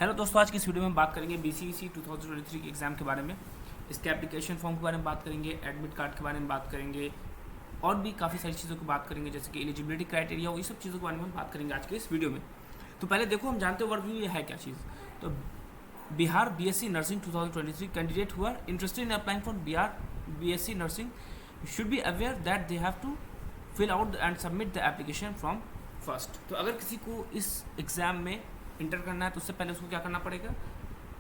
Hello दोस्तों, आज की इस वीडियो में हम बात करेंगे BCEC 2023 के एग्ज़ाम के बारे में। इसके एप्लीकेशन फॉर्म के बारे में बात करेंगे, एडमिट कार्ड के बारे में बात करेंगे और भी काफ़ी सारी चीज़ों की बात करेंगे, जैसे कि एलिजिबिलिटी क्राइटेरिया, ये सब चीज़ों के बारे में हम बात करेंगे आज के इस वीडियो में। तो पहले देखो, हम जानते हो ओवरव्यू ये है क्या चीज़। तो Bihar BSc nursing 2023 candidate who are interested in applying for Bihar BSc nursing should be aware that they have to fill out and submit the application form first. तो अगर किसी को इस एग्ज़ाम में इंटर करना है तो उससे पहले उसको क्या करना पड़ेगा,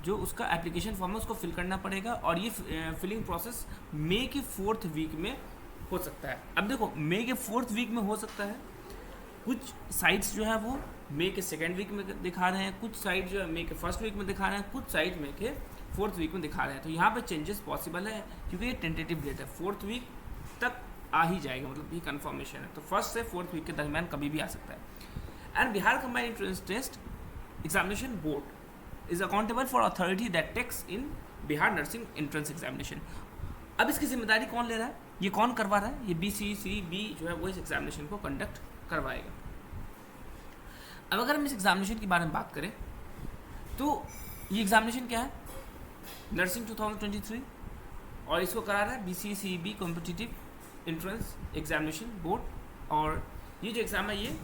जो उसका एप्लीकेशन फॉर्म है उसको फिल करना पड़ेगा। और ये फिलिंग प्रोसेस मई के 4th वीक में हो सकता है। अब देखो, मई के 4th वीक में हो सकता है, कुछ साइट्स जो है वो मई के 2nd वीक में दिखा रहे हैं, कुछ साइट जो है मई के 1st वीक में दिखा रहे हैं, कुछ साइट मई के 4th वीक में दिखा रहे हैं। तो यहाँ पे चेंजेस पॉसिबल है क्योंकि ये टेंटेटिव डेट है, 4th वीक तक आ ही जाएगा, मतलब ये कन्फर्मेशन है। तो 1st से 4th वीक के दरमियान कभी भी आ सकता है। And Bihar combined entrance test examination board is accountable for authority that takes in Bihar nursing entrance examination. अब इसकी जिम्मेदारी कौन ले रहा है, ये कौन करवा रहा है, ये BCEC जो है वो इस एग्जामिनेशन को कंडक्ट करवाएगा। अब अगर हम इस एग्जामिनेशन के बारे में बात करें तो ये एग्जामिनेशन क्या है, नर्सिंग 2023, और इसको करा रहा है BCEC competitive entrance examination board. और ये जो एग्ज़ाम है ये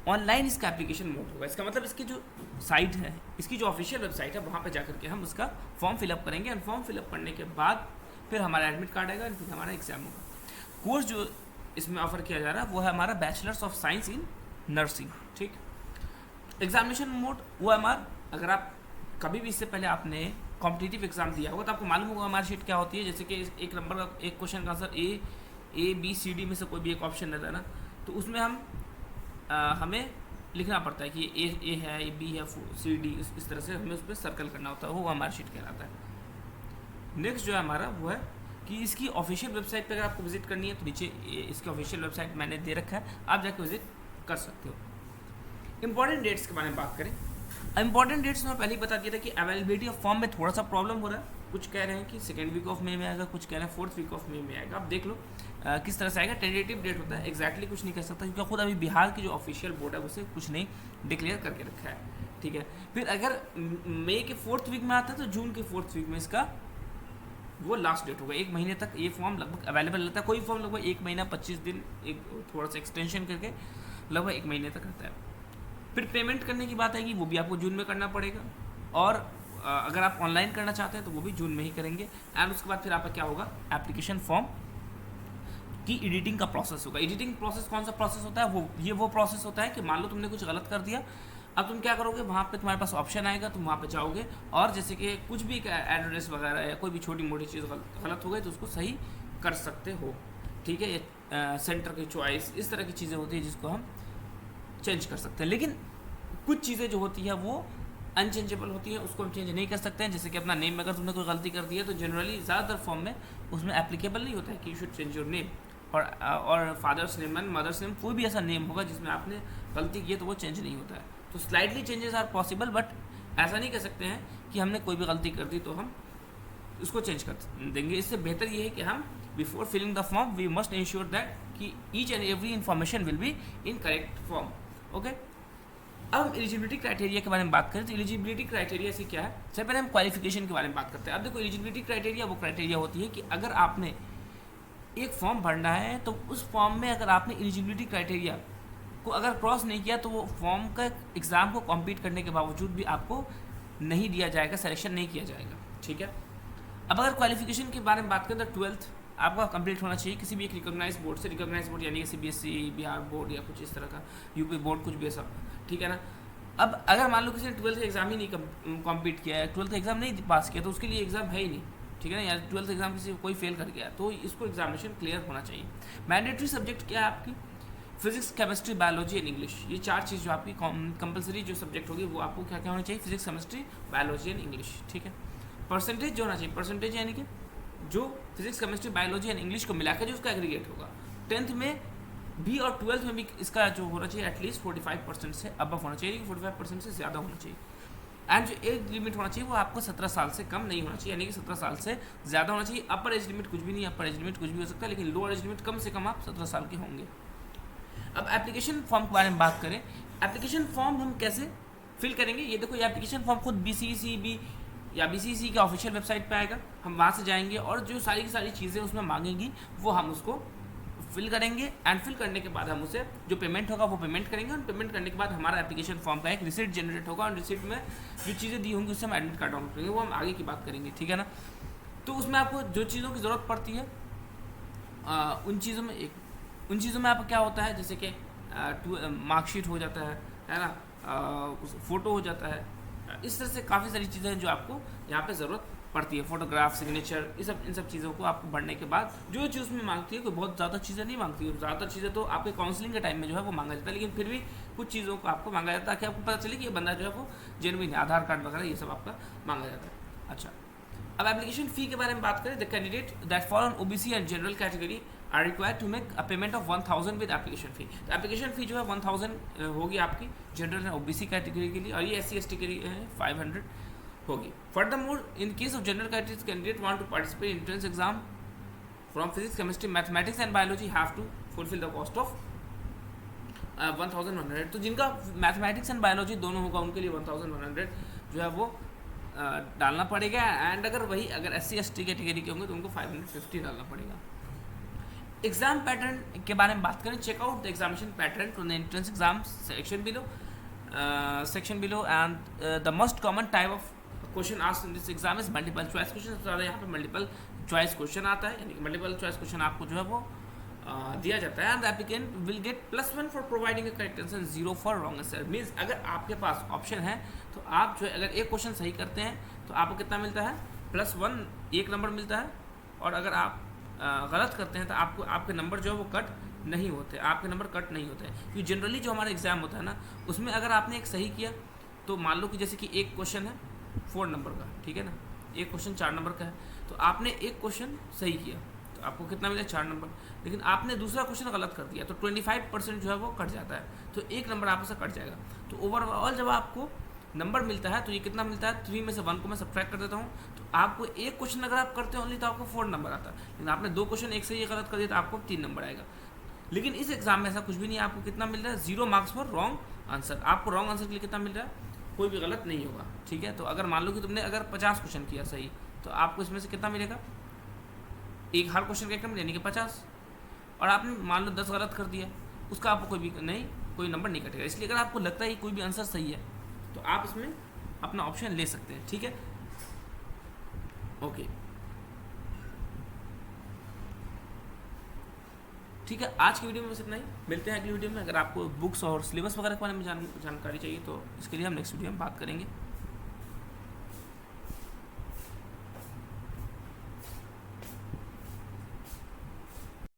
ऑनलाइन इसका एप्लीकेशन मोड होगा। इसका मतलब इसकी जो साइट है, इसकी जो ऑफिशियल वेबसाइट है, वहाँ पे जाकर के हम उसका फॉर्म फिलअप करेंगे। एंड फॉर्म फिलअप करने के बाद फिर हमारा एडमिट कार्ड आएगा, फिर हमारा एग्जाम होगा। कोर्स जो इसमें ऑफर किया जा रहा है वो है हमारा bachelors of science in nursing. ठीक, एग्जामिनेशन मोड वो हमारा, अगर आप कभी भी इससे पहले आपने कॉम्पिटिटिव एग्जाम दिया होगा तो आपको मालूम होगा हमारी शीट क्या होती है। जैसे कि एक नंबर का एक क्वेश्चन का answer A, B, C, D में से कोई भी एक ऑप्शन रहता है ना, तो उसमें हमें लिखना पड़ता है कि ए है, ये बी है, C, D, इस तरह से हमें उस पर सर्कल करना होता है, वो हमारा शीट कहलाता है। नेक्स्ट जो है हमारा वो है कि इसकी ऑफिशियल वेबसाइट पर अगर आपको विजिट करनी है तो नीचे इसकी ऑफिशियल वेबसाइट मैंने दे रखा है, आप जाकर विजिट कर सकते हो। इंपॉर्टेंट डेट्स के बारे में बात करें, इंपॉर्टेंट डेट्स में पहले ही बता दिया था कि अवेलेबिलिटी ऑफ फॉर्म में थोड़ा सा प्रॉब्लम हो रहा है। कुछ कह रहे हैं कि 2nd वीक ऑफ मई में आएगा, कुछ कह रहे हैं 4th वीक ऑफ मई में आएगा। आप देख लो किस तरह से आएगा। टेंटेटिव डेट होता है, एग्जैक्टली कुछ नहीं कह सकता क्योंकि खुद अभी बिहार की जो ऑफिशियल बोर्ड है उसे कुछ नहीं डिक्लेयर करके रखा है। ठीक है, फिर अगर मई के 4th वीक में आता है तो जून के 4th वीक में इसका वो लास्ट डेट होगा। 1 महीने तक ये फॉर्म लगभग अवेलेबल रहता है। कोई फॉर्म लगभग 1 महीना 25 दिन, एक थोड़ा सा एक्सटेंशन करके लगभग 1 महीने तक रहता है। फिर पेमेंट करने की बात आएगी, वो भी आपको जून में करना पड़ेगा। और अगर आप ऑनलाइन करना चाहते हैं तो वो भी जून में ही करेंगे। एंड उसके बाद फिर आपका क्या होगा, एप्लीकेशन फॉर्म की एडिटिंग का प्रोसेस होगा। एडिटिंग प्रोसेस कौन सा प्रोसेस होता है, वो प्रोसेस होता है कि मान लो तुमने कुछ गलत कर दिया, अब तुम क्या करोगे, वहाँ पे तुम्हारे पास ऑप्शन आएगा, तुम वहाँ पे जाओगे और जैसे कि कुछ भी एड्रेस वगैरह या कोई भी छोटी मोटी चीज़ गलत हो गई तो उसको सही कर सकते हो। ठीक है, सेंटर की चॉइस, इस तरह की चीज़ें होती है जिसको हम चेंज कर सकते हैं। लेकिन कुछ चीज़ें जो होती है वो अनचेंजेबल होती है, उसको हम चेंज नहीं कर सकते हैं। जैसे कि अपना नेम में अगर तुमने कोई गलती कर दी है तो जनरली ज़्यादातर फॉर्म में उसमें एप्लीकेबल नहीं होता है कि you should change your name. और father's name and mother's name, कोई भी ऐसा नेम होगा जिसमें आपने गलती की है तो वो चेंज नहीं होता है। तो slightly changes are possible, but ऐसा नहीं कह सकते हैं कि हमने कोई भी गलती कर दी तो हम उसको चेंज कर देंगे। इससे बेहतर ये है कि हम before filling the form we must ensure that कि each and every information will be in correct form. Okay, अब हम एलिजिबिलिटी क्राइटेरिया के बारे में बात करें तो एलिजिबिलिटी क्राइटेरिया से क्या है, सबसे पहले हम क्वालिफिकेशन के बारे में बात करते हैं। अब देखो, एलिजिबिलिटी क्राइटेरिया वो क्राइटेरिया होती है कि अगर आपने एक फॉर्म भरना है तो उस फॉर्म में अगर आपने एलिजिबिलिटी क्राइटेरिया को अगर क्रॉस नहीं किया तो वो फॉर्म का एग्ज़ाम को कम्पीट करने के बावजूद भी आपको नहीं दिया जाएगा, सिलेक्शन नहीं किया जाएगा। ठीक है, अब अगर क्वालिफिकेशन के बारे में बात करें तो 12th आपका कंप्लीट होना चाहिए किसी भी एक रिकॉग्नाइज बोर्ड से। रिकॉग्नाइज बोर्ड यानी कि CBSE, बिहार बोर्ड या कुछ इस तरह का, यूपी बोर्ड, कुछ भी ऐसा। ठीक है ना। अब अगर मान लो किसी ने 12th का एग्ज़ाम ही नहीं कम्प्लीट किया है, 12th का एग्ज़ाम नहीं पास किया तो उसके लिए एग्ज़ाम है ही नहीं। ठीक है ना, या 12th एग्ज़ाम किसी कोई फेल कर गया तो इसको एग्जामिनेशन क्लियर होना चाहिए। मैंडेटरी सब्जेक्ट क्या है आपकी, physics, chemistry, biology and English. ये 4 चीज़ जो आपकी कंपलसरी जो सब्जेक्ट होगी वो आपको क्या क्या होनी चाहिए, physics, chemistry, biology and English. ठीक है, परसेंटेज जो होना चाहिए, परसेंटेज यानी कि जो physics, chemistry, biology and English को मिलाकर जो उसका एग्रीगेट होगा। 10th में भी और 12th में भी इसका जो होना चाहिए एटलीस्ट 45% से अबव होना चाहिए, 45% से ज़्यादा होना चाहिए। एंड जो एज लिमिट होना चाहिए वो आपको 17 साल से कम नहीं होना चाहिए, यानी कि 17 साल से ज़्यादा होना चाहिए। अपर एज लिमिट कुछ भी नहीं, अपर एज लिमिट कुछ भी हो सकता है, लेकिन लोअर एज लिमिट कम से कम आप 17 साल के होंगे। अब एप्लीकेशन फॉर्म के बारे में बात करें, एप्लीकेशन फॉर्म हम कैसे फिल करेंगे। ये देखो, ये एप्लीकेशन फॉर्म खुद BCECB या BCEC के ऑफिशियल वेबसाइट पे आएगा। हम वहाँ से जाएंगे और जो सारी की सारी चीज़ें उसमें मांगेंगी वो हम उसको फिल करेंगे। एंड फिल करने के बाद हम उसे जो पेमेंट होगा वो पेमेंट करेंगे। और पेमेंट करने के बाद हमारा एप्लीकेशन फॉर्म का एक रिसिप्ट जनरेट होगा और रिसिप्ट में जो चीज़ें दी होंगी उससे हम एडमिट कार्ड डाउनलोड करेंगे, वो हम आगे की बात करेंगे, ठीक है ना। तो उसमें आपको जो चीज़ों की ज़रूरत पड़ती है उन चीज़ों में आपका क्या होता है, जैसे कि मार्कशीट हो जाता है ना, फ़ोटो हो जाता है, इस तरह से काफ़ी सारी चीज़ें हैं जो आपको यहाँ पे ज़रूरत पड़ती है। फोटोग्राफ, सिग्नेचर, इन सब चीज़ों को आपको भरने के बाद जो चीज़ उसमें मांगती है, कोई बहुत ज़्यादा चीज़ें नहीं मांगती है। ज़्यादातर चीज़ें तो आपके काउंसलिंग के टाइम में जो है वो मांगा जाता है, लेकिन फिर भी कुछ चीज़ों को आपको मांगा जाता है ताकि आपको पता चले कि ये बंदा जो है वो जेन्युइन है। आधार कार्ड वगैरह ये सब आपका मांगा जाता है। अच्छा, अब एप्लीकेशन फ़ी के बारे में बात करें। The candidate that fall on OBC and general category are required to make a payment of 1000 with application fee. तो एप्लीकेशन फ़ी जो है 1000 होगी आपकी जनरल एंड OBC कैटेगरी के लिए, और ये SC ST के लिए 500 होगी। Furthermore, in case of general category candidate want to participate in entrance exam from physics, chemistry, mathematics and biology have to fulfill the cost of 1100। तो जिनका mathematics and biology दोनों होगा उनके लिए 1100 जो है वो डालना पड़ेगा। एंड अगर SC ST कैटेगरी के होंगे तो उनको 550 डालना पड़ेगा। एग्जाम पैटर्न के बारे में बात करें। Check out the examination pattern from the entrance exam section below and the most common type of question asked in this exam is multiple choice question. सबसे ज़्यादा यहाँ पे मल्टीपल चॉइस क्वेश्चन आता है, यानी कि मल्टीपल चॉइस क्वेश्चन आपको जो है वो दिया जाता है। And the applicant will get +1 for providing a correct answer, 0 for wrong answer. Means अगर आपके पास ऑप्शन है तो आप जो है अगर एक क्वेश्चन सही करते हैं तो आपको कितना मिलता है, +1 एक नंबर मिलता है। और अगर आप गलत करते हैं तो आपको आपके नंबर जो है वो कट नहीं होते, आपके नंबर कट नहीं होते हैं। क्योंकि जनरली जो हमारा एग्जाम होता है ना, उसमें अगर आपने एक सही किया तो मान लो कि जैसे कि एक क्वेश्चन है 4 नंबर का, ठीक है ना, एक क्वेश्चन 4 नंबर का है, तो आपने एक क्वेश्चन सही किया तो आपको कितना मिला, 4 नंबर। लेकिन आपने दूसरा क्वेश्चन गलत कर दिया तो 25% जो है वो कट जाता है, तो एक नंबर आपसे कट जाएगा। तो ओवरऑल जब आपको नंबर मिलता है तो ये कितना मिलता है, 3 में से 1 को मैं सब्ट्रैक्ट कर देता हूँ, तो आपको एक क्वेश्चन अगर आप करते हो ओनली तो आपको 4 नंबर आता है। लेकिन आपने 2 क्वेश्चन एक से ये गलत कर दिया तो आपको 3 नंबर आएगा। लेकिन इस एग्जाम में ऐसा कुछ भी नहीं है, आपको कितना मिल रहा है, 0 मार्क्स फॉर रॉन्ग आंसर। आपको रॉन्ग आंसर के लिए कितना मिल रहा है, कोई भी गलत नहीं होगा, ठीक है। तो अगर मान लो कि तुमने अगर 50 क्वेश्चन किया सही तो आपको इसमें से कितना मिलेगा, एक हर क्वेश्चन का एक नंबर यानी कि 50। और आपने मान लो 10 गलत कर दिया, उसका आपको कोई नंबर नहीं कटेगा। इसलिए अगर आपको लगता है कि कोई भी आंसर सही है तो आप इसमें अपना ऑप्शन ले सकते हैं, ठीक है। ओके, ठीक है, आज की वीडियो में बस इतना ही। मिलते हैं अगली वीडियो में। अगर आपको बुक्स और सिलेबस वगैरह के बारे में जानकारी चाहिए तो इसके लिए हम नेक्स्ट वीडियो में बात करेंगे।